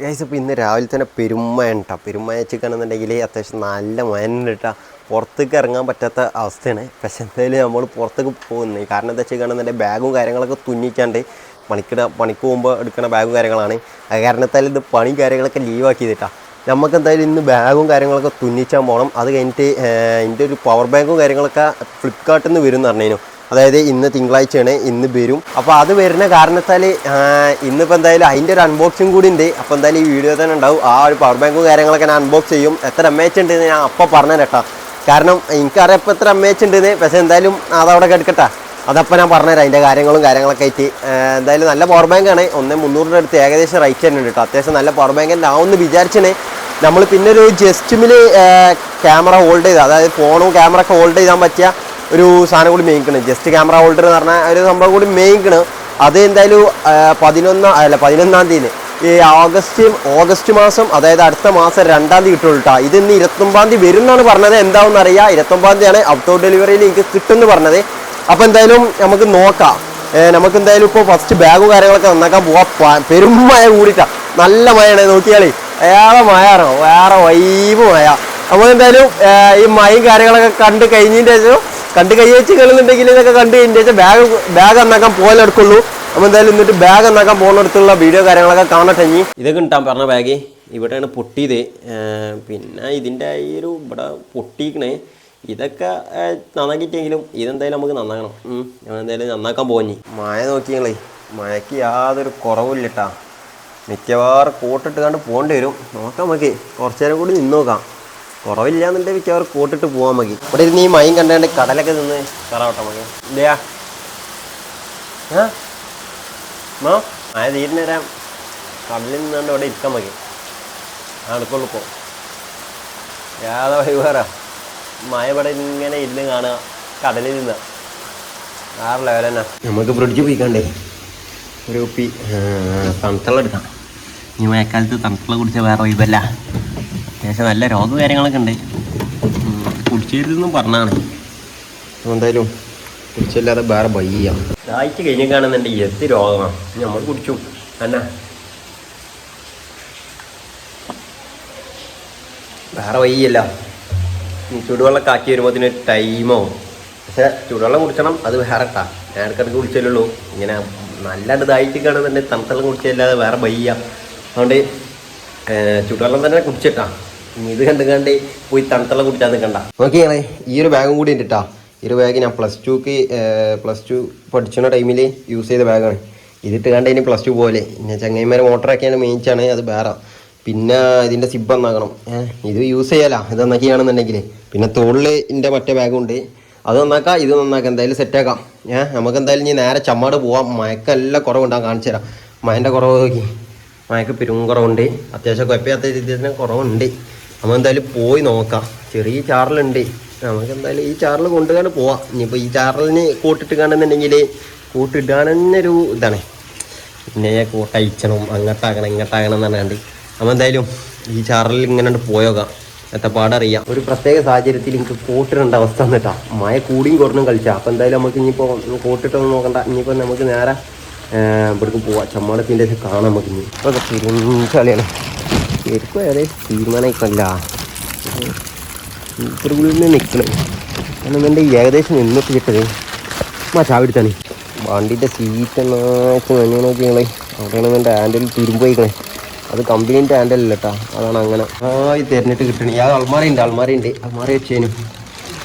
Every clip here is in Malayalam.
ഗൈസ് ഇപ്പോൾ ഇന്ന് രാവിലെ തന്നെ പെരുമഴയാണ് കേട്ടോ. പെരുമഴ വെച്ചിരിക്കുകയാണെന്നുണ്ടെങ്കിൽ അത്യാവശ്യം നല്ല മഴയുണ്ട് കേട്ടോ. പുറത്തേക്ക് ഇറങ്ങാൻ പറ്റാത്ത അവസ്ഥയാണ്. പക്ഷേ എന്തായാലും നമ്മൾ പുറത്തേക്ക് പോകുന്നത് കാരണം എന്താ വെച്ചിരിക്കുകയാണെന്നുണ്ടെങ്കിൽ ബാഗും കാര്യങ്ങളൊക്കെ തുന്നിക്കാണ്ട് പണിക്ക് പോകുമ്പോൾ എടുക്കുന്ന ബാഗും കാര്യങ്ങളാണ്. അത് കാരണത്താൽ ഇത് പണി കാര്യങ്ങളൊക്കെ ലീവാക്കിയതിട്ടാ. നമുക്ക് എന്തായാലും ഇന്ന് ബാഗും കാര്യങ്ങളൊക്കെ തുന്നിച്ചാൻ പോകണം. അത് കഴിഞ്ഞിട്ട് എൻ്റെ ഒരു പവർ ബാങ്കും കാര്യങ്ങളൊക്കെ ഫ്ലിപ്കാർട്ടിൽ നിന്ന് വരും എന്ന് പറഞ്ഞു. അതായത് ഇന്ന് തിങ്കളാഴ്ചയാണ്, ഇന്ന് വരും. അപ്പോൾ അത് വരുന്ന കാരണത്താൽ ഇന്നിപ്പോൾ എന്തായാലും അതിൻ്റെ ഒരു അൺബോക്സിങ് കൂടി ഉണ്ട്. അപ്പോൾ എന്തായാലും ഈ വീഡിയോ തന്നെ ഉണ്ടാവും. ആ ഒരു പവർ ബാങ്കും കാര്യങ്ങളൊക്കെ ഞാൻ അൺബോക്സ് ചെയ്യും. എത്ര MAH ഉണ്ടെന്ന് ഞാൻ അപ്പോൾ പറഞ്ഞു കേട്ടോ. കാരണം എനിക്കറിയാം ഇപ്പോൾ എത്ര MAH ഉണ്ടെന്ന്. പക്ഷേ എന്തായാലും അതവിടെ കിടക്കട്ടെ, അതപ്പോൾ ഞാൻ പറഞ്ഞുതരാം അതിൻ്റെ കാര്യങ്ങളൊക്കെ ആയിട്ട്. എന്തായാലും നല്ല പവർ ബാങ്കാണ്. 1300 അടുത്ത് ഏകദേശം റേറ്റ് തന്നെ ഉണ്ട് കേട്ടോ. അത്യാവശ്യം നല്ല പവർ ബാങ്ക് തന്നെ ആവുമെന്ന് വിചാരിച്ചാണ്. നമ്മൾ പിന്നെ ഒരു ജസ്റ്റിമിൽ ക്യാമറ ഹോൾഡ് ചെയ്ത്, അതായത് ഫോണും ക്യാമറ ഒക്കെ ഹോൾഡ് ചെയ്യാൻ പറ്റിയ ഒരു സാധനം കൂടി മേയിക്കണം. ജസ്റ്റ് ക്യാമറ ഹോൾഡർ എന്ന് പറഞ്ഞാൽ ഒരു സംഭവം കൂടി മേയിക്കണം. അത് എന്തായാലും 11-ാം തീയതി ഈ ഓഗസ്റ്റ് മാസം, അതായത് അടുത്ത മാസം 2-ാം തീയതി കിട്ടുള്ളൂ കേട്ടോ. ഇത് ഇന്ന് 29-ാം തീയതി വരും എന്നാണ് പറഞ്ഞത്. എന്താണെന്ന് അറിയാം. 29-ാം തീയതിയാണ് ഔട്ട് ഓഫ് ഡെലിവറിയിൽ എനിക്ക് കിട്ടുമെന്ന് പറഞ്ഞത്. അപ്പോൾ എന്തായാലും നമുക്ക് നോക്കാം. നമുക്ക് എന്തായാലും ഇപ്പോൾ ഫസ്റ്റ് ബാഗും കാര്യങ്ങളൊക്കെ നന്നാക്കാൻ പോവാം. പെരും മഴ കൂടിയിട്ടാണ്, നല്ല മഴയാണ്. നോക്കിയാളേ വേറെ മഴയാണോ, വേറെ വൈബ് മഴ. അപ്പോൾ എന്തായാലും ഈ മഴയും കാര്യങ്ങളൊക്കെ കണ്ട് കഴിഞ്ഞതിൻ്റെ ശേഷം കഴിച്ച് കളുന്നുണ്ടെങ്കിൽ ഇതൊക്കെ കണ്ട് കഴിഞ്ഞ ശേഷം ബാഗ് നന്നാക്കാൻ പോലെടുക്കുള്ളൂ. അപ്പോൾ എന്തായാലും എന്നിട്ട് ബാഗ് നന്നാക്കാൻ പോകുന്നിടത്തുള്ള വീഡിയോ കാര്യങ്ങളൊക്കെ കാണട്ടെ. ഇനി ഇതൊക്കെ കിട്ടാൻ പറഞ്ഞ ബാഗ് ഇവിടെയാണ് പൊട്ടിയത്. പിന്നെ ഇതിൻ്റെ ഈ ഒരു ഇവിടെ പൊട്ടിക്കണേ. ഇതൊക്കെ നന്നാക്കിയിട്ടെങ്കിലും ഇതെന്തായാലും നമുക്ക് നന്നാക്കണം. എന്തായാലും നന്നാക്കാൻ പോഞ്ഞി. മഴ നോക്കിയാളേ, മഴയ്ക്ക് യാതൊരു കുറവില്ല കേട്ടാ. മിക്കവാറും കോട്ടിട്ട് കണ്ട് പോകേണ്ടി വരും. നോക്കാം, നമുക്ക് കുറച്ചു നേരം കൂടി നിന്ന് നോക്കാം. കുറവില്ല എന്നുണ്ടെങ്കിൽ മിക്കവാറും കോട്ടിട്ട് പോകാൻ മതി. ഇവിടെ ഇരുന്ന് ഈ മയം കണ്ടാണ്ട് കടലൊക്കെ നിന്ന് കയറാവട്ടെ മതി. ഇല്ലയാ മഴ തീരുന്നേരം കടലിൽ നിന്നാണ്ട് ഇവിടെ ഇരിക്കാൻ മതി. അടുക്കുള്ളൂ ഇപ്പോൾ യാതെ വൈകുന്നേരം മഴ ഇവിടെ ഇങ്ങനെ ഇരുന്ന് കാണുക, കടലിൽ നിന്ന് വേറെ ലെവൽ തന്നെ. നമുക്ക് ഫ്രിഡ്ജ് പോയിക്കണ്ടേ ഒരു കുപ്പി തണുത്തുള്ള എടുക്കാം. ഈ മഴക്കാലത്ത് തണുത്തുള്ള കുടിച്ചാൽ വേറെ വൈബല്ല. അത്യാവശ്യം നല്ല രോഗം കാര്യങ്ങളൊക്കെ ഉണ്ട്. കുടിച്ചരുതെന്നും പറഞ്ഞാണ്. എന്തായാലും കുടിച്ചില്ലാതെ വേറെ വയ്യ. ദാഹിച്ച് കഴിഞ്ഞിട്ടാണെന്നുണ്ടെങ്കിൽ എത്തി രോഗമാണ് നമ്മൾ കുടിച്ചു എന്നാ വേറെ വയ്യല്ല. ചൂടുവെള്ളം കാക്കി വരുമ്പോൾ ടൈമോ. പക്ഷേ ചൂടുവെള്ളം കുടിക്കണം, അത് വേറെ ഇട്ടാ. ഞാൻ ഇടയ്ക്കിടയ്ക്ക് കുടിച്ചല്ലോ. ഇങ്ങനെ നല്ലത് ദാഹിച്ച് കാണുന്നുണ്ടെങ്കിൽ തണുത്തുള്ള കുടിച്ചല്ലാതെ വേറെ വയ്യ. അതുകൊണ്ട് ചൂടുവെള്ളം തന്നെ കുടിച്ചിട്ടാ. ഇത് കണ്ട് പോയി തണുത്തുള്ള കുടിച്ചാൽ നിൽക്കണ്ട. നോക്കിയാണേ ഈ ഒരു ബാഗും കൂടി ഉണ്ട് കേട്ടോ. ഈ ഒരു ബാഗ് ഞാൻ പ്ലസ് ടു പഠിച്ചുന്ന ടൈമിൽ യൂസ് ചെയ്ത ബാഗാണ്. ഇതിട്ട് കണ്ട് ഇനി +2 പോലെ പിന്നെ ചങ്ങായിമാരെ മോട്ടറാക്കിയാണ് മേയിച്ചാണ്, അത് വേറെ. പിന്നെ ഇതിൻ്റെ സിബ് നന്നാക്കണം. ഇത് യൂസ് ചെയ്യാലോ ഇത് നന്നാക്കിയാണെന്നുണ്ടെങ്കിൽ. പിന്നെ തോളിൻ്റെ മറ്റേ ബാഗുണ്ട്, അത് നന്നാക്കാം. ഇത് നന്നാക്കാം, എന്തായാലും സെറ്റാക്കാം. നമുക്ക് എന്തായാലും ഇനി നേരെ ചമ്മാട് പോവാം. മഴക്കെല്ലാം കുറവുണ്ടാകും, കാണിച്ചു തരാം. മഴൻ്റെ കുറവ് നോക്കി, മഴക്ക് പെരും കുറവുണ്ട്. അത്യാവശ്യം കുഴപ്പമില്ലാത്ത രീതിയിൽ തന്നെ കുറവുണ്ട്. നമ്മൾ എന്തായാലും പോയി നോക്കാം. ചെറിയ ചാറലുണ്ട്. നമുക്ക് എന്തായാലും ഈ ചാറിൽ കൊണ്ടുകൊണ്ട് പോവാം. ഇനിയിപ്പോൾ ഈ ചാറലിന് കോട്ടിട്ട് കാണുന്നുണ്ടെങ്കിൽ കൂട്ടിടാൻ തന്നെ ഒരു ഇതാണ്. പിന്നെ കോട്ടയച്ചണം, അങ്ങോട്ടാകണം ഇങ്ങോട്ടാകണം എന്ന് പറഞ്ഞാണ്ട് നമ്മൾ എന്തായാലും ഈ ചാറിൽ ഇങ്ങനെ പോയോക്കാം. എത്തപ്പാടറിയാം. ഒരു പ്രത്യേക സാഹചര്യത്തിൽ എനിക്ക് കോട്ടിടേണ്ട അവസ്ഥ വന്നിട്ടാ. മഴ കൂടിയും കുറഞ്ഞും കളിച്ചാൽ. അപ്പോൾ എന്തായാലും നമുക്ക് ഇനിയിപ്പോൾ കോട്ടിട്ടൊന്നും നോക്കണ്ട. ഇനിയിപ്പോൾ നമുക്ക് നേരെ ഇവിടേക്ക് പോവാം. ചമ്മാടത്തിൻ്റെ കാണാം നമുക്ക്. ഇനി ഇപ്പോൾ കളിയാണ് ശരിക്കും ഏകദേശം തീരുമാനമായിക്കല്ല. ഇത്ര കൂടി നിൽക്കണം. കാരണം എൻ്റെ ഏകദേശം നിന്നിട്ട് കിട്ടത് ചാവിടുത്താണ്. വണ്ടിൻ്റെ സീറ്റ് എന്നാച്ച് മഞ്ഞ നോക്കിയാളെ. അവിടെയാണ് എൻ്റെ ഹാൻഡിൽ തുരുമ്പ് പോയിക്കണേ. അത് കമ്പനീൻ്റെ ഹാൻഡിലല്ല കേട്ടോ, അതാണ് അങ്ങനെ. ഈ തിരഞ്ഞിട്ട് കിട്ടണേ. ആ അൾമാറി വെച്ചേനും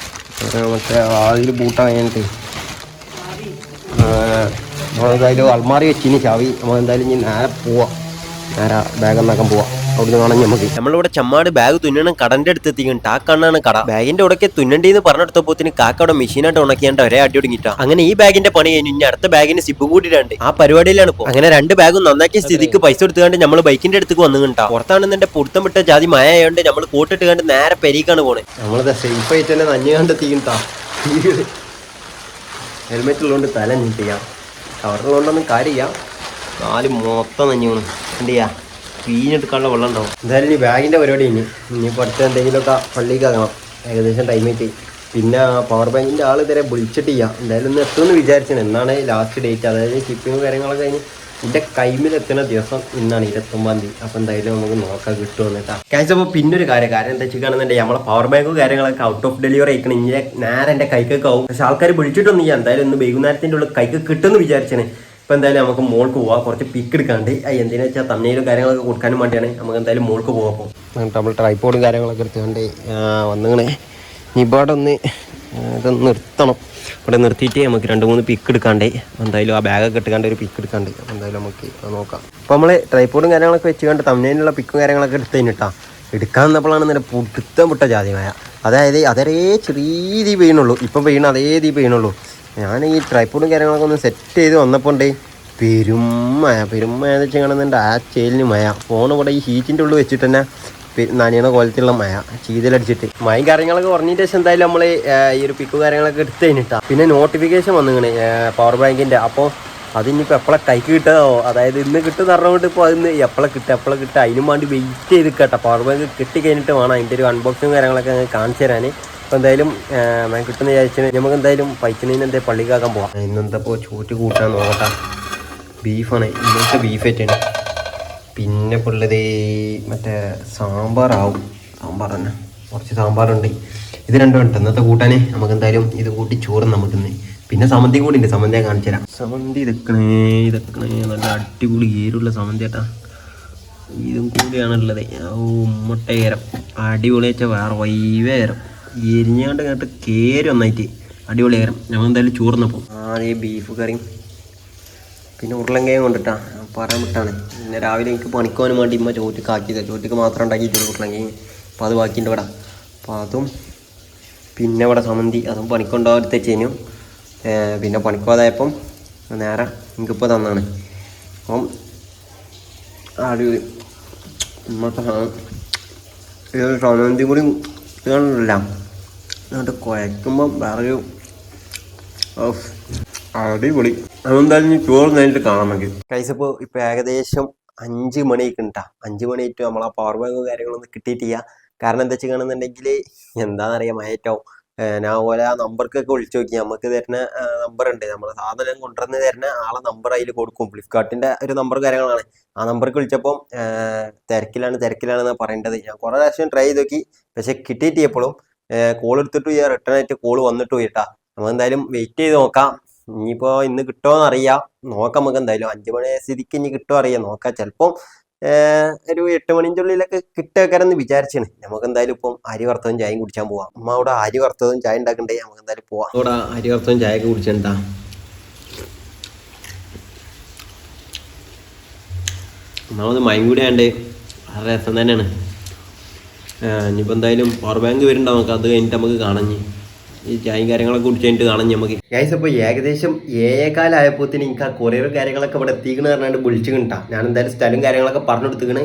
മറ്റേ അതിൽ ബൂട്ടാണ് കഴിഞ്ഞിട്ട് നമ്മളെന്തായാലും അൾമാറി വെച്ചിന് ചാവി. നമ്മളെന്തായാലും ഇനി നേരെ പോവാം. നേരെ ബാഗ് നന്നാക്കാൻ പോവാം. അവിടുന്ന് കാണാൻ നമുക്ക്. നമ്മളിവിടെ ചമ്മാട് ബാഗ് തുന്നണം കടന്റെ അടുത്ത് എത്തിക്കും. ടാക്കാണ് കട. ബാഗിന്റെ ഉടക്കെ തുന്നണ്ടേന്ന് പറഞ്ഞെടുത്തപ്പോത്തിന് കാക്കയുടെ മെഷീനായിട്ട് ഉണക്കിയാണ്ട് ഒരേ അടി ഒടുങ്ങിട്ടാ. അങ്ങനെ ഈ ബാഗിന്റെ പണി കഴിഞ്ഞു. ഇനി അടുത്ത ബാഗിന് സിബ് കൂടിയിട്ടുണ്ട്. ആ പരിപാടിയിലാണ് ഇപ്പോൾ. അങ്ങനെ 2 ബാഗും നന്നാക്കിയ സ്ഥിതിക്ക് പൈസ കൊടുത്തുകൊണ്ട് നമ്മൾ ബൈക്കിന്റെ അടുത്തേക്ക് വന്നിട്ടാ. പുറത്താണെന്നെ പൊടുത്തം വിട്ട ജാതി മഴ ആയതുകൊണ്ട് നമ്മൾ കോട്ടിട്ട് കണ്ട് നേരെ പെരീക്കാണ് പോണേ. നമ്മളത് സേഫ് ആയിട്ട് തന്നെ നഞ്ഞു കണ്ടെത്തിട്ടാ. ഹെൽമെറ്റ് ഉള്ളതുകൊണ്ട് തല നീട്ടിയാ. കവറുള്ളതുകൊണ്ടൊന്നും കാര്യമില്ല. കാല് മൊത്തം നഞ്ഞു പോകണം. എന്തിയാ പീഞ്ഞെടുക്കാനുള്ള വെള്ളം ഉണ്ടാവും. എന്തായാലും ഈ ബാഗിൻ്റെ പരിപാടി ഇനിയിപ്പോൾ അടുത്ത എന്തെങ്കിലുമൊക്കെ പള്ളിക്കാകണം. ഏകദേശം ടൈമായിട്ട്. പിന്നെ പവർ ബാങ്കിൻ്റെ ആൾ ഇതുവരെ വിളിച്ചിട്ടില്ല. എന്തായാലും ഒന്ന് എത്തുമെന്ന് വിചാരിച്ചു. എന്നാണ് ലാസ്റ്റ് ഡേറ്റ്, അതായത് ഷിപ്പിങ്ങും കാര്യങ്ങളൊക്കെ കഴിഞ്ഞ് എൻ്റെ കൈമിലെത്തുന്ന ദിവസം ഇന്നാണ് 29 അപ്പോൾ എന്തായാലും നമുക്ക് നോക്കാൻ കിട്ടുമെന്ന് കേട്ടോ കാഴ്ച. അപ്പോൾ പിന്നൊരു കാര്യം എന്താ വെച്ചിട്ടാണെന്നുണ്ടെങ്കിൽ നമ്മളെ പവർ ബാങ്കും കാര്യങ്ങളൊക്കെ ഔട്ട് ഓഫ് ഡെലിവറി ആയിക്കണം. ഇങ്ങനെ നേരെ എൻ്റെ കൈക്കൊക്കെ ആവും. പക്ഷെ ആൾക്കാർ വിളിച്ചിട്ടൊന്നും ചെയ്യാം. എന്തായാലും ഇന്ന് വൈകുന്നേരത്തിൻ്റെ ഉള്ളിൽ കൈക്ക് കിട്ടുമെന്ന് വിചാരിച്ചാണ്. ഇപ്പോൾ എന്തായാലും നമുക്ക് മോൾക്ക് പോവാം. കുറച്ച് പിക്ക് എടുക്കാണ്ട് എന്തിനാ വെച്ചാൽ തമ്മയിലും കാര്യങ്ങളൊക്കെ കൊടുക്കാനും വേണ്ടിയാണ്. നമുക്ക് എന്തായാലും മോൾക്ക് പോകാം. അപ്പോൾ നമ്മൾ ട്രൈപ്പോഡും കാര്യങ്ങളൊക്കെ എടുത്തുകൊണ്ട് വന്നിങ്ങനെ ഇവിടെ ഒന്ന് ഇതൊന്ന് നിർത്തണം. ഇവിടെ നിർത്തിയിട്ട് നമുക്ക് 2-3 പിക്ക് എടുക്കാണ്ടേ. എന്തായാലും ആ ബാഗൊക്കെ ഇട്ടുകൊണ്ട് ഒരു പിക്ക് എടുക്കാണ്ട്. അപ്പോൾ എന്തായാലും നമുക്ക് നോക്കാം. അപ്പോൾ നമ്മൾ ട്രൈപ്പോഡും കാര്യങ്ങളൊക്കെ വെച്ചുകൊണ്ട് തമിഴിലുള്ള പിക്കും കാര്യങ്ങളൊക്കെ എടുത്ത് കഴിഞ്ഞിട്ടാ എടുക്കാൻ വന്നപ്പോഴാണ് നല്ല പുടുത്തം വിട്ട ജാതിമായ. അതായത് അതേ ചെറിയ രീതി പെയ്യണുള്ളൂ. ഇപ്പം പെയ്യണം അതേ രീതി പെയ്യണുള്ളൂ. ഞാൻ ഈ ട്രൈപ്പോഡും കാര്യങ്ങളൊക്കെ ഒന്ന് സെറ്റ് ചെയ്ത് വന്നപ്പോൾ ഉണ്ട് പെരുമഴ എന്ന് വെച്ചാൽ കാണുന്നുണ്ട്. ആ ചേലിന് മഴ. ഫോൺ ഇവിടെ ഈ ഹീറ്റിൻ്റെ ഉള്ളിൽ വെച്ചിട്ട് തന്നെ നനയണ കോലത്തിലുള്ള മഴ ചീതലടിച്ചിട്ട് മഴയും കാര്യങ്ങളൊക്കെ കുറഞ്ഞിട്ട് ശേഷം എന്തായാലും നമ്മൾ ഈ ഒരു പിക്കും കാര്യങ്ങളൊക്കെ എടുത്ത് കഴിഞ്ഞിട്ടാ. പിന്നെ നോട്ടിഫിക്കേഷൻ വന്നിങ്ങനെ പവർ ബാങ്കിൻ്റെ. അപ്പോൾ അതിനിപ്പോൾ എപ്പോഴാണ് കൈക്ക് കിട്ടുമോ, അതായത് ഇന്ന് കിട്ടുമെന്ന് പറഞ്ഞുകൊണ്ട് ഇപ്പോൾ അതിന് എപ്പോഴാണ് കിട്ടുക അതിനും വേണ്ടി വെയിറ്റ് ചെയ്ത് കേട്ടോ. പവർ ബാങ്ക് കിട്ടി കഴിഞ്ഞിട്ട് വേണം അതിൻ്റെ ഒരു അൺബോക്സിങ് കാര്യങ്ങളൊക്കെ കാണിച്ചു തരാൻ. അപ്പോൾ എന്തായാലും കിട്ടുന്ന വിചാരിച്ചാൽ നമുക്ക് എന്തായാലും പൈച്ചനീന് എന്തായാലും പള്ളിക്കാക്കാൻ പോവാം. ഇന്നെന്താ ഇപ്പോൾ ചോറ്റ് കൂട്ടാൻ നോക്കട്ടെ. ബീഫാണ് ഇന്നത്തെ ബീഫ് ആയിട്ടാണ്. പിന്നെ ഇപ്പോൾ ഉള്ളത് മറ്റേ സാമ്പാറാവും. സാമ്പാർ തന്നെ കുറച്ച് സാമ്പാറുണ്ട്. ഇത് രണ്ടും ഉണ്ട് ഇന്നത്തെ കൂട്ടാനേ. നമുക്ക് എന്തായാലും ഇത് കൂട്ടി ചോറ് നമുക്കിന്ന്. പിന്നെ സമ്മന്തി കൂടി ഉണ്ട്. സമ്മന്തി കാണിച്ചു തരാം. സമ്മന്തി ഇതൊക്കെ നല്ല അടിപൊളി ഏരുള്ള സമ്മന്തി ഏട്ടാ. ഇതും കൂടിയാണുള്ളത്. മുട്ടയേരം അടിപൊളി വെച്ചാൽ വേറെ വൈവേരം എരിഞ്ഞാണ്ട് കേട്ട് കേരി ഒന്നായിട്ട് അടിപൊളി ഏരം. നമ്മൾ എന്തായാലും ചോറിനപ്പോൾ ആദ്യം ബീഫ് കറിയും പിന്നെ ഉരുളങ്കയും കൊണ്ടിട്ടാ പറയാൻ വിട്ടാണ്. പിന്നെ രാവിലെ എനിക്ക് പണിക്കുവാനും വേണ്ടി ഇമ്മ ചോറ്റക്ക് ആക്കിയതാണ്. ചോറ്റക്ക് മാത്രം ഉണ്ടാക്കിയിട്ടില്ല ഉരുളങ്കയും. അപ്പോൾ അത് ബാക്കിൻ്റെ ഇവിടെ. അപ്പോൾ അതും പിന്നെ ഇവിടെ സമ്മന്തി അതും പണിക്കൊണ്ടാവത്തെ ചെയ്യുന്നു. പിന്നെ പണിക്കോതായപ്പം നേരെ എനിക്കിപ്പോൾ തന്നാണ്. അപ്പം അടിപൊളി ഇമ്മത്തെ സാധനം. ഇതൊരു സമ്മന്തി കൂടി ഇതാണില്ല എന്നിട്ട് കുഴക്കുമ്പം വേറൊരു അടിപൊളി. അതെന്തായാലും ചോറ് നേരിട്ട് കാണാൻ വേണ്ടി കഴിച്ചപ്പോൾ ഇപ്പോൾ ഏകദേശം 5 മണിയൊക്കെ ഉണ്ടാ. 5 മണിയായിട്ട് നമ്മളാ പവർ ബാങ്ക് കാര്യങ്ങളൊന്നും കിട്ടിയിട്ടില്ല. കാരണം എന്താ വെച്ച് കാണുന്നുണ്ടെങ്കിൽ എന്താണെന്നറിയാം മയറ്റാവും. ഞാൻ ഓരോ ആ നമ്പർക്കൊക്കെ വിളിച്ചു നോക്കി. നമുക്ക് തരുന്ന നമ്പർ ഉണ്ട്. നമ്മൾ സാധനം കൊണ്ടുവന്ന് തരുന്ന ആളെ നമ്പർ അതിൽ കൊടുക്കും. ഫ്ലിപ്കാർട്ടിൻ്റെ ഒരു നമ്പർ കാര്യങ്ങളാണ്. ആ നമ്പർക്ക് വിളിച്ചപ്പം തിരക്കിലാണെന്നാണ് പറയേണ്ടത്. ഞാൻ കുറേ പ്രാവശ്യം ട്രൈ ചെയ്ത് നോക്കി. പക്ഷെ കിട്ടിയിട്ടിയപ്പോഴും കോൾ എടുത്തിട്ട് റിട്ടേൺ ആയിട്ട് കോൾ വന്നിട്ട് പോയിട്ടാ. നമ്മൾ എന്തായാലും വെയിറ്റ് ചെയ്ത് നോക്കാം. ഇനിയിപ്പോൾ ഇന്ന് കിട്ടുമോയെന്ന് അറിയാം. നോക്കാം. നമുക്ക് എന്തായാലും 5 മണി സ്ഥിതിക്ക് ഇനി കിട്ടുമോ അറിയാം. നോക്കാം. ചിലപ്പം ഒരു 8 മണിൻ്റെ ഉള്ളിലൊക്കെ കിട്ടുകയെന്ന് വിചാരിച്ചാണ്. നമുക്ക് എന്തായാലും ഇപ്പം അരി വറുത്തതും ചായയും കുടിച്ചാൻ പോവാം. അമ്മ അവിടെ അരി വറുത്തതും ചായ ഉണ്ടാക്കണ്ടേ. നമുക്ക് എന്തായാലും പോവാം. അവിടെ അരി വറുത്തതും ചായയൊക്കെ കുടിച്ചിട്ടുണ്ടാ. ഒന്നാമത് മയം കൂടി ആണ്ട് വളരെ രസം തന്നെയാണ്. ഇനിയിപ്പോൾ എന്തായാലും പവർ ബാങ്ക് വരുന്നുണ്ടാവും. നമുക്ക് അത് കഴിഞ്ഞിട്ട് നമുക്ക് കാണാം. ഈ ചായയും കാര്യങ്ങളൊക്കെ കുടിച്ച് കഴിഞ്ഞിട്ട് കാണാം നമുക്ക്. ഗൈസ് അപ്പോൾ ഏകദേശം 7:15 എനിക്ക് ആ കൊറിയർ കാര്യങ്ങളൊക്കെ ഇവിടെ എത്തിക്കണെന്ന് പറഞ്ഞാൽ വിളിച്ചു കിട്ടാം. ഞാൻ എന്തായാലും സ്ഥലം കാര്യങ്ങളൊക്കെ പറഞ്ഞെടുത്തിക്കണ്.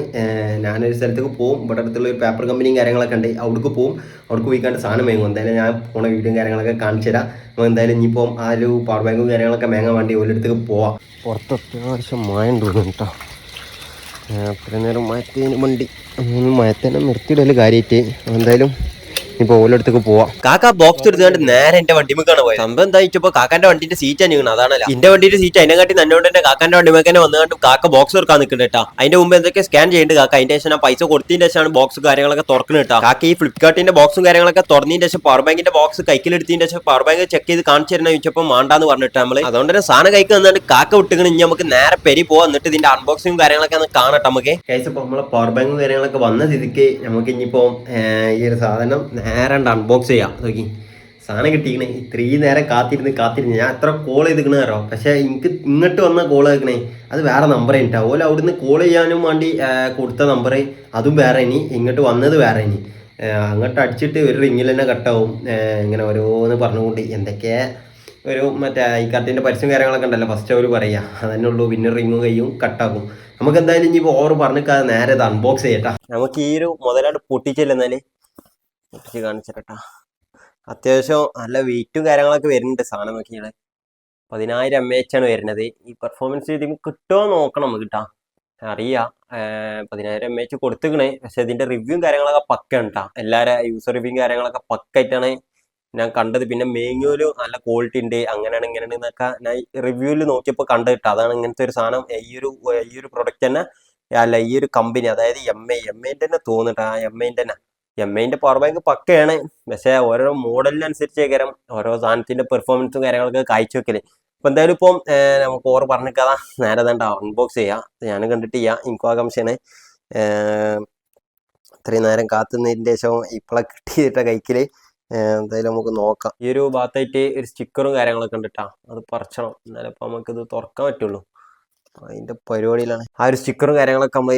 ഞാനൊരു സ്ഥലത്തേക്ക് പോകും. ഇവിടെ അടുത്തുള്ള ഒരു പേപ്പർ കമ്പനിയും കാര്യങ്ങളൊക്കെ ഉണ്ട്. അവിടേക്ക് പോകും. അവിടേക്ക് പോയിക്കാണ്ട് സാധനം വാങ്ങും. എന്തായാലും ഞാൻ പോണ വീഡിയോയും കാര്യങ്ങളൊക്കെ കാണിച്ചു തരാം. അപ്പോൾ എന്തായാലും ഇനിയിപ്പോൾ ആ ഒരു പവർ ബാങ്കും കാര്യങ്ങളൊക്കെ വാങ്ങാൻ വേണ്ടി ഒരിടത്തേക്ക് പോവാം. പുറത്ത് അത്യാവശ്യം മയം തോന്നും കേട്ടോ. അത്രയും നേരം മയത്തേന് വണ്ടി മയത്തേനെ നിർത്തിയിടല് കാര്യമായിട്ട്. എന്തായാലും ഇപ്പോൾ ഓരോടത്തേക്ക് പോവാം. കാക്ക ബോക്സ് എടുത്തുകൊണ്ട് നേരെ എന്റെ വണ്ടിമേക്കാണ് പോയത്. സംഭവം എന്താ വെച്ചപ്പോൾ കാക്കാന്റെ വണ്ടിന്റെ സീറ്റ് അഞ്ഞിക്കണം. അതാണല്ലോ എന്റെ വണ്ടിന്റെ സീറ്റ് അതിനെക്കാട്ടി നന്നോണ്ട് തന്നെ കാക്കാന്റെ വണ്ടിമേക്കന്നെ വന്നുകൊണ്ട് കാക്ക ബോക്സ് തുറക്കാൻ നിൽക്കുന്നുണ്ട് കേട്ടോ. അതിന്റെ മുമ്പ് എന്തൊക്കെ സ്കാൻ ചെയ്യേണ്ടത് കാക്ക. അതിന്റെ ശേഷം ഞാൻ പൈസ കൊടുത്തതിന്റെ ശേഷമാണ് ബോക്സ് കാര്യങ്ങളൊക്കെ തുറക്കുന്നത് കേട്ടോ. കാക്ക ഈ ഫ്ലിപ്കാർട്ടിന്റെ ബോക്സും കാര്യങ്ങളൊക്കെ തുറന്നതിന്റെ ശേഷം പവർ ബാങ്കിന്റെ ബോക്സ് കൈക്കിലെടുത്തതിന്റെ ശേഷം പവർ ബാങ്ക് ചെക്ക് ചെയ്ത് കാണിച്ചു തരുന്ന ചോദിച്ചപ്പോൾ മാണ്ടാന്ന് പറഞ്ഞിട്ട് നമ്മള് അതുകൊണ്ട് തന്നെ സാധനം കൈക്ക് വന്നിട്ട് കാക്ക വിട്ടുകണ്. ഇനി നമുക്ക് നേരെ പെരി പോവാം. എന്നിട്ട് ഇതിന്റെ അൺബോക്സിംഗ് കാര്യങ്ങളൊക്കെ ഒന്ന് കാണട്ടെ നമുക്ക്. കഴിച്ചപ്പോൾ നമ്മളെ പവർ ബാങ്കും കാര്യങ്ങളൊക്കെ വന്ന സ്ഥിതിക്ക് നമുക്ക് ഇനിയിപ്പോൾ ഈ ഒരു സാധനം നേരെ അൺബോക്സ് ചെയ്യാം. നോക്കി സാധനം കിട്ടിക്കണേ. ഇത്രയും നേരം കാത്തിരുന്ന് ഞാൻ എത്ര കോൾ ചെയ്തിക്കണ തരോ. പക്ഷെ എനിക്ക് ഇങ്ങോട്ട് വന്ന കോൾ കേൾക്കണേ അത് വേറെ നമ്പർ ഉണ്ടാവും. അതുപോലെ അവിടുന്ന് കോൾ ചെയ്യാനും വേണ്ടി കൊടുത്ത നമ്പർ അതും വേറെ ഇനി ഇങ്ങോട്ട് വന്നത് വേറെ ഇനി അങ്ങോട്ട് അടിച്ചിട്ട് ഒരു റിങ്ങിൽ തന്നെ കട്ടാവും. ഇങ്ങനെ ഓരോന്ന് പറഞ്ഞുകൊണ്ട് എന്തൊക്കെ ഒരു മറ്റേ ഈ കറക്റ്റിൻ്റെ പരസ്യം കാര്യങ്ങളൊക്കെ ഉണ്ടല്ലോ. ഫസ്റ്റ് അവർ പറയുക അതന്നെ ഉള്ളൂ. പിന്നെ റിങ്ങും കയ്യും കട്ടാക്കും. നമുക്ക് എന്തായാലും ഇനി ഓവർ പറഞ്ഞിക്കാതെ നേരെ ഇത് അൺബോക്സ് ചെയ്യട്ടാ. നമുക്ക് ഈ ഒരു മുതലാണ്ട് പൊട്ടിച്ചില്ല എന്നാല് പൊട്ടിച്ച് കാണിച്ചിട്ടാ. അത്യാവശ്യം നല്ല വെയിറ്റും കാര്യങ്ങളൊക്കെ വരുന്നുണ്ട്. സാധനം നോക്കിയാണ് 10,000 mAh ആണ് വരുന്നത്. ഈ പെർഫോമൻസ് ഇതിന് കിട്ടുമോ നോക്കണം നമുക്ക് കിട്ടാം. അറിയാം 10,000 mAh കൊടുത്തിക്കണേ. പക്ഷെ ഇതിന്റെ റിവ്യൂവും കാര്യങ്ങളൊക്കെ പക്ക ഉണ്ടാ. എല്ലാവരും യൂസർ റിവ്യൂവും കാര്യങ്ങളൊക്കെ പക്കായിട്ടാണ് ഞാൻ കണ്ടത്. പിന്നെ മെനുവിൽ നല്ല ക്വാളിറ്റി ഉണ്ട്, അങ്ങനെയാണ് ഇങ്ങനെയാണ് എന്നൊക്കെ ഞാൻ റിവ്യൂവിൽ നോക്കിയപ്പോൾ കണ്ടിട്ട് അതാണ് ഇങ്ങനത്തെ ഒരു സാധനം. ഈ ഒരു പ്രൊഡക്റ്റ് തന്നെ അല്ല, ഈ ഒരു കമ്പനി അതായത് എംഐൻ്റെ തന്നെ തോന്നിട്ട് ആ എംഐൻ്റെ പവർ ബാങ്ക് പക്കയാണ്. പക്ഷേ ഓരോ മോഡലിനനുസരിച്ചേക്കരം ഓരോ സാധനത്തിന്റെ പെർഫോമൻസും കാര്യങ്ങളൊക്കെ കാഴ്ചവെക്കല്. അപ്പൊ എന്തായാലും ഇപ്പം നമുക്ക് ഓർ പറഞ്ഞിക്കാതാ നേരെ തന്നെ അൺബോക്സ് ചെയ്യാം. ഞാൻ കണ്ടിട്ട് ചെയ്യാം, എനിക്കും ആകാംക്ഷയാണ്. ഇത്രയും നേരം കാത്തുന്നതിൻ്റെ ശേഷം ഇപ്പോഴെ കിട്ടിയിട്ട കൈക്കില് എന്തായാലും നമുക്ക് നോക്കാം. ഈ ഒരു ഭാഗത്തായിട്ട് ഒരു സ്റ്റിക്കറും കാര്യങ്ങളൊക്കെ ഉണ്ടിട്ടാ, അത് പറിച്ചണം, എന്നാലും ഇപ്പൊ നമുക്കിത് തുറക്കാൻ പറ്റുള്ളൂ. അതിന്റെ പരിപാടിയിലാണ്. ആ ഒരു സ്റ്റിക്കറും കാര്യങ്ങളൊക്കെ നമ്മൾ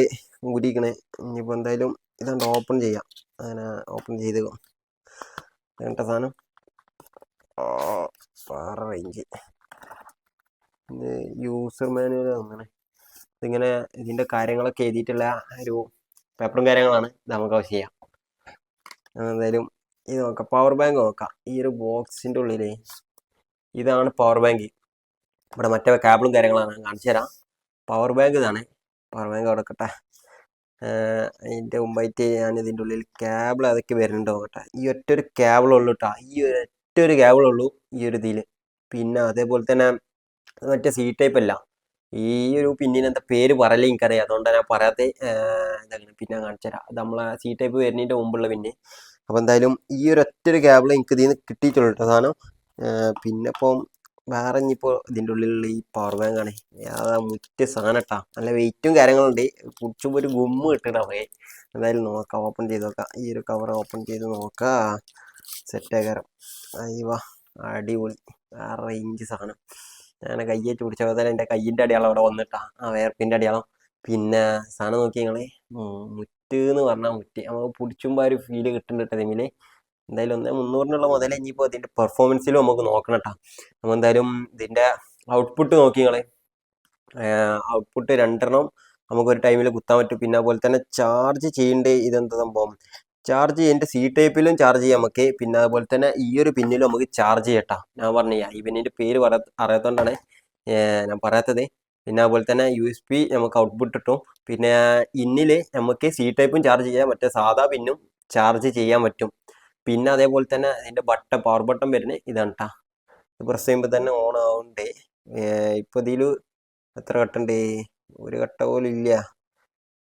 ഊരിക്കണേ. ഇനിയിപ്പോൾ എന്തായാലും ഇതുകൊണ്ട് ഓപ്പൺ ചെയ്യാം. അങ്ങനെ ഓപ്പൺ ചെയ്ത് കേട്ട സാധനം റേഞ്ച് യൂസർ മാനുവൽ അങ്ങനെ ഇതിങ്ങനെ ഇതിന്റെ കാര്യങ്ങളൊക്കെ എഴുതിയിട്ടുള്ള ഒരു പേപ്പറും കാര്യങ്ങളാണ്. ഇത് നമുക്ക് ആവശ്യം ചെയ്യാം. എന്തായാലും ഇത് നോക്കാം, പവർ ബാങ്ക് നോക്കാം. ഈ ഒരു ബോക്സിന്റെ ഉള്ളില് ഇതാണ് പവർ ബാങ്ക്. ഇവിടെ മറ്റേ കേബിളും കാര്യങ്ങളാണ്, കാണിച്ചു തരാം. പവർ ബാങ്ക് ഇതാണ്. പവർ ബാങ്ക് കൊടുക്കട്ടെ. അതിൻ്റെ മുമ്പായിട്ട് ഞാൻ ഇതിൻ്റെ ഉള്ളിൽ കേബിൾ അതൊക്കെ വരുന്നുണ്ടോ നോക്കട്ടെ. ഈ ഒറ്റൊരു കേബിളുള്ളൂ കേട്ടോ, ഈ ഒറ്റൊരു കേബിളുള്ളൂ ഈ ഒരു ഇതിൽ. പിന്നെ അതേപോലെ തന്നെ മറ്റേ സി ടൈപ്പ് അല്ല. ഈ ഒരു പിന്നിന് എന്താ പേര് പറയലേ എനിക്കറിയാം, അതുകൊണ്ടാണ് ഞാൻ പറയാത്ത. എന്താണ് പിന്നെ കാണിച്ചു തരാം. അത് നമ്മളെ സി ടൈപ്പ് വരുന്നതിൻ്റെ മുമ്പുള്ള പിന്നെ. അപ്പോൾ എന്തായാലും ഈ ഒരു ഒറ്റൊരു കേബിൾ എനിക്ക് ഇതിൽ നിന്ന് കിട്ടിയിട്ടുള്ളൂ കേട്ടോ സാധനം. പിന്നെ ഇപ്പം വേറെ ഇനിയിപ്പോൾ ഇതിൻ്റെ ഉള്ളിലുള്ള ഈ പവർ ബാങ്ക് ആണ്. അതാ മുറ്റ് സാധനം ഇട്ടാ, നല്ല വെയിറ്റും കാര്യങ്ങളുണ്ട്. കുടിച്ചുമ്പോൾ ഒരു ഗുമ്മ് കിട്ടണം അവയെ. എന്തായാലും നോക്കാം, ഓപ്പൺ ചെയ്ത് നോക്കാം. ഈ ഒരു കവർ ഓപ്പൺ ചെയ്ത് നോക്കാം. സെറ്റാകാരം അയ്യവാ, അടിപൊളി, വേറെ റേഞ്ച് സാധനം. ഞാൻ കയ്യേറ്റ് പിടിച്ചപ്പോൾ തന്നെ എൻ്റെ കയ്യിൻ്റെ അടിയാളം അവിടെ വന്നിട്ടാ, ആ വേർപ്പിൻ്റെ അടിയാളം. പിന്നെ സാധനം നോക്കി ഞങ്ങള് മുറ്റ് എന്ന് പറഞ്ഞാൽ മുറ്റ് നമുക്ക് പിടിച്ചുമ്പോൾ ഒരു ഫീല് കിട്ടുന്നുണ്ട് ഇതിൽ. എന്തായാലും 1,300 മുതൽ ഇനിയിപ്പോൾ ഇതിൻ്റെ പെർഫോമൻസിലും നമുക്ക് നോക്കണം കേട്ടോ. നമ്മൾ എന്തായാലും ഇതിൻ്റെ ഔട്ട്പുട്ട് നോക്കി നിങ്ങളെ. ഔട്ട്പുട്ട് 2 നമുക്കൊരു ടൈമിൽ കുത്താൻ പറ്റും. പിന്നെ അതുപോലെ തന്നെ ചാർജ് ചെയ്യേണ്ട ഇതെന്താ സംഭവം, ചാർജ് ചെയ്യേണ്ട സി ടൈപ്പിലും ചാർജ് ചെയ്യാം നമുക്ക്. പിന്നെ അതുപോലെ തന്നെ ഈ ഒരു പിന്നിലും നമുക്ക് ചാർജ് ചെയ്യട്ടാ. ഞാൻ പറഞ്ഞു ഈ പിന്നിൻ്റെ പേര് അറിയാത്തതുകൊണ്ടാണ് ഞാൻ പറയാത്തത്. പിന്നെ അതുപോലെ തന്നെ USB നമുക്ക് ഔട്ട്പുട്ട് കിട്ടും. പിന്നെ ഇന്നിൽ നമുക്ക് സി ടൈപ്പും ചാർജ് ചെയ്യാം, മറ്റേ സാധാ പിന്നും ചാർജ് ചെയ്യാൻ പറ്റും. പിന്നെ അതേപോലെ തന്നെ ഇതിൻ്റെ പവർ ബട്ടൺ വരുന്നത് ഇതാണ് കേട്ടോ. ഇത് പ്രസ് ചെയ്യുമ്പോൾ തന്നെ ഓൺ ആവുന്നുണ്ട്. ഇപ്പോൾ ഇതിൽ എത്ര കട്ടുണ്ട്, ഒരു കട്ട പോലും ഇല്ല,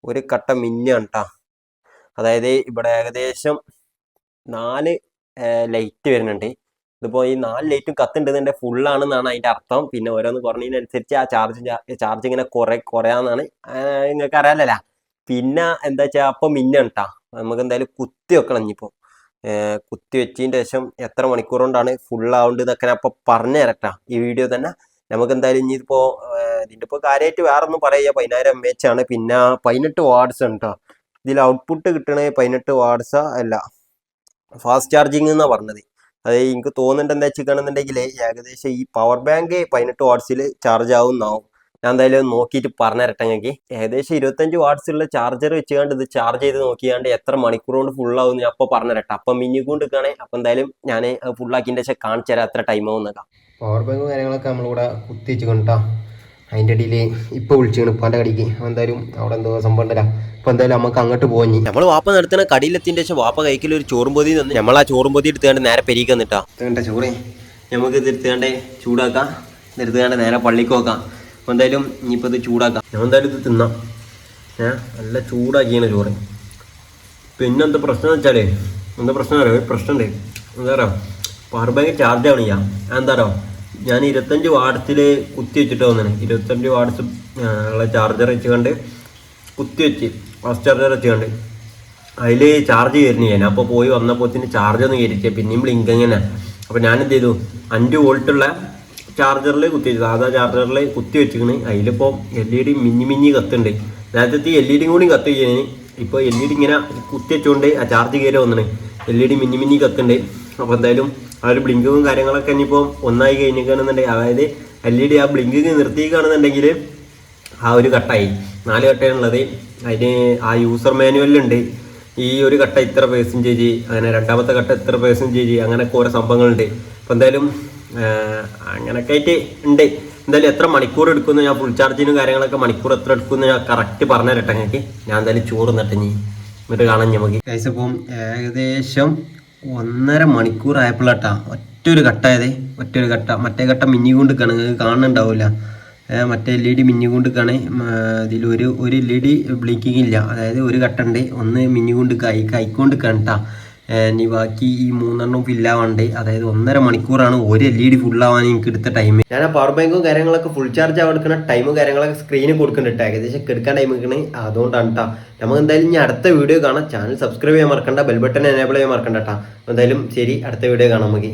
ഒരു കട്ട മിന്നാണ് കേട്ടോ. അതായത് ഇവിടെ ഏകദേശം 4 ലൈറ്റ് വരുന്നുണ്ട്. ഇതിപ്പോൾ ഈ 4 ലൈറ്റും കത്തുണ്ടെന്നുണ്ടെങ്കിൽ ഫുള്ളാണെന്നാണ് അതിൻ്റെ അർത്ഥം. പിന്നെ ഓരോന്ന് കുറഞ്ഞതിനനുസരിച്ച് ആ ചാർജ് ഇങ്ങനെ കുറയാന്നാണ് നിങ്ങൾക്ക് അറിയാലല്ല. പിന്നെ എന്താ വെച്ചാൽ അപ്പം മിന്നാണ് കേട്ടോ. നമുക്ക് എന്തായാലും കുത്തി വെക്കണം. ഇനിയിപ്പോൾ കുത്തി വെച്ചതിന് ശേഷം എത്ര മണിക്കൂർ കൊണ്ടാണ് ഫുള്ളാവേണ്ടത് എന്നൊക്കെ ഞാൻ അപ്പോൾ പറഞ്ഞു തരട്ടാ ഈ വീഡിയോ തന്നെ. നമുക്ക് എന്തായാലും ഇനിയിപ്പോൾ ഇതിൻ്റെ ഇപ്പോൾ കാര്യമായിട്ട് വേറെ ഒന്നും പറയുക, 10,000 mAh ആണ്. പിന്നെ 18 വാട്ട്സ് ആണ് കേട്ടോ. ഇതിൽ ഔട്ട്പുട്ട് കിട്ടണേ 18 വാട്ട്സാ അല്ല, ഫാസ്റ്റ് ചാർജിങ് എന്നാണ് പറഞ്ഞത്. അത് എനിക്ക് തോന്നുന്നുണ്ട് എന്താ വെച്ചിട്ടുണ്ടെന്നുണ്ടെങ്കിൽ ഏകദേശം ഈ പവർ ബാങ്ക് 18 വാട്ട്സിൽ ചാർജ് ആവുന്നാവും. ഞാൻ എന്തായാലും നോക്കിയിട്ട് പറഞ്ഞു തരട്ടെ ഞങ്ങൾക്ക്. ഏകദേശം 25 വാട്ട്സുള്ള ചാർജർ വെച്ചുകൊണ്ട് ഇത് ചാർജ് ചെയ്ത് നോക്കിയാണ്ട് എത്ര മണിക്കൂർ കൊണ്ട് ഫുള്ളാവും ഞാൻ അപ്പോൾ പറഞ്ഞു തരട്ടെ. അപ്പം മിന്നിക്കൊണ്ട് നിൽക്കുകയാണെ അപ്പോൾ എന്തായാലും ഞാൻ ഫുള്ളാക്കിൻ്റെ ശേഷം കാണിച്ചു തരാം എത്ര ടൈം ആവും എന്നൊക്കെ. പവർ ബാങ്ക് കാര്യങ്ങളൊക്കെ നമ്മളിവിടെ കുത്തി വെച്ച് കൊണ്ടാ. അതിൻ്റെ ഇടയിൽ ഇപ്പോൾ വിളിച്ചാണ് ഉപ്പാൻ്റെ കടിക്ക്. എന്തായാലും അവിടെ എന്തോ സംഭവം ഉണ്ടല്ലോ. അപ്പോൾ എന്തായാലും നമുക്ക് അങ്ങോട്ട് പോയി. നമ്മൾ വാപ്പ നടത്തുന്ന കടിയിലെത്തിൻ്റെ ശേഷം വാപ്പ കൈക്കിൽ ഒരു ചോറും പൊതി തന്നു. നമ്മൾ ആ ചോറും പൊതി എടുത്തുകൊണ്ട് നേരെ പെരിക്ക് വന്നിട്ടാ. എടുത്തേണ്ട ചോറ് നമുക്ക് ഇത് എടുത്തുകൊണ്ട് ചൂടാക്കാം. എടുത്തുകൊണ്ട് നേരെ പള്ളിക്ക് വെക്കാം. അപ്പോൾ എന്തായാലും ഇനിയിപ്പോൾ ഇത് ചൂടാക്കാം. ഞാൻ എന്തായാലും ഇത് തിന്നാം. നല്ല ചൂടാക്കിയാണ് ചോറ്. പിന്നെ എന്താ പ്രശ്നം എന്ന് വെച്ചാൽ എന്താ പ്രശ്നം അറിയാം, ഒരു പ്രശ്നമുണ്ട്. എന്താ പറയുക, പവർ ബാങ്ക് ചാർജ് ആവണില്ല. എന്താ പറയുക, ഞാൻ 25 വാട്ട്സിൽ കുത്തി വെച്ചിട്ട് വന്നാണ്. 25 വാട്ട്സ് ഉള്ള ചാർജർ വെച്ചുകൊണ്ട് കുത്തി വെച്ച് ഫാസ്റ്റ് ചാർജർ വെച്ചുകൊണ്ട് അതിൽ ചാർജ് കയറുന്നില്ല. ഞാൻ അപ്പോൾ പോയി വന്നപ്പോഴത്തേന് ചാർജ് ഒന്ന് കയറിച്ച് പിന്നെയും ബ്ലിങ്ക് ഇങ്ങനെ. അപ്പോൾ ഞാൻ എന്ത് ചെയ്തു, 5 വോൾട്ടുള്ള ചാർജറിൽ കുത്തി വെച്ചു, സാധാ ചാർജറിൽ കുത്തി വെച്ചിരിക്കണ്. അതിലിപ്പോൾ LED മിന്നി കത്തുണ്ട്. നേരത്തെ LED കൂടി കത്ത് കഴിഞ്ഞ് ഇപ്പോൾ LED ഇങ്ങനെ കുത്തി വെച്ചുകൊണ്ട് ആ ചാർജ് കയറി വന്നിന്. LED മിന്നി കത്തുണ്ട്. അപ്പോൾ എന്തായാലും ആ ഒരു ബ്ലിങ്കും കാര്യങ്ങളൊക്കെ ഇനിയിപ്പോൾ ഒന്നായി കഴിഞ്ഞിരിക്കുകയാണെന്നുണ്ടെങ്കിൽ, അതായത് LED ആ ബ്ലിങ്കിങ് നിർത്തിയിരിക്കുകയാണെന്നുണ്ടെങ്കിൽ ആ ഒരു കട്ടായി. 4 കട്ടയാണുള്ളത്. അതിന് ആ യൂസർ മാനുവലിലുണ്ട് ഈ ഒരു കട്ട ഇത്ര പെർസെൻറ്റേജ്, അങ്ങനെ രണ്ടാമത്തെ കട്ട ഇത്ര പെർസെൻറ്റേജ്, അങ്ങനെയൊക്കെ ഓരോ സംഭവങ്ങളുണ്ട്. അപ്പോൾ എന്തായാലും അങ്ങനെയൊക്കെ ആയിട്ട് ഉണ്ട്. എന്തായാലും എത്ര മണിക്കൂർ എടുക്കുന്നു, ഞാൻ ഫുൾ ചാർജിനും കാര്യങ്ങളൊക്കെ മണിക്കൂർ എത്ര എടുക്കുന്നു ഞാൻ കറക്റ്റ് പറഞ്ഞു തരട്ടെ നിങ്ങൾക്ക്. ഞാൻ എന്തായാലും ചോറ് നട്ടിഞ്ഞ് എന്നിട്ട് കാണാൻ നമുക്ക്. അപ്പം ഏകദേശം 1.5 മണിക്കൂറായപ്പോഴാട്ടാ ഒറ്റൊരു കട്ടായതേ, ഒറ്റൊരു കട്ട. മറ്റേ കട്ട മിന്നിക്കൊണ്ട് കാണുന്നുണ്ടാവില്ല, മറ്റേ LED മിന്നിക്കൊണ്ട് കാണേ. ഇതിൽ ഒരു LED ബ്ലിങ്കിങ് ഇല്ല, അതായത് ഒരു കട്ട ഉണ്ട്, ഒന്ന് മിന്നിക്കൊണ്ട് കൈക്കൊണ്ട് കണ്ടാ. ഇനി ബാക്കി ഈ 3 ഫില്ലാവാണ്ട്, അതായത് 1.5 മണിക്കൂറാണ് ഒരു LED ഫുള്ളാവാൻ എനിക്ക് എടുത്ത ടൈം. ഞാൻ ആ പവർ ബാങ്കും കാര്യങ്ങളൊക്കെ ഫുൾ ചാർജ് ആവുന്ന ടൈമും കാര്യങ്ങളൊക്കെ സ്ക്രീനിൽ കൊടുക്കുന്നുണ്ട്, ഏകദേശം എടുക്കാൻ ടൈം നിൽക്കണേ. അതുകൊണ്ടാണ് കേട്ടോ. നമുക്ക് എന്തായാലും ഇനി അടുത്ത വീഡിയോ കാണാം. ചാനൽ സബ്സ്ക്രൈബ് ചെയ്യാൻ മറക്കണ്ട, ബെൽ ബട്ടൺ എനേബിൾ ചെയ്യാൻ മറക്കണ്ട കേട്ടോ. എന്തായാലും ശരി, അടുത്ത വീഡിയോ കാണാം നമുക്ക്.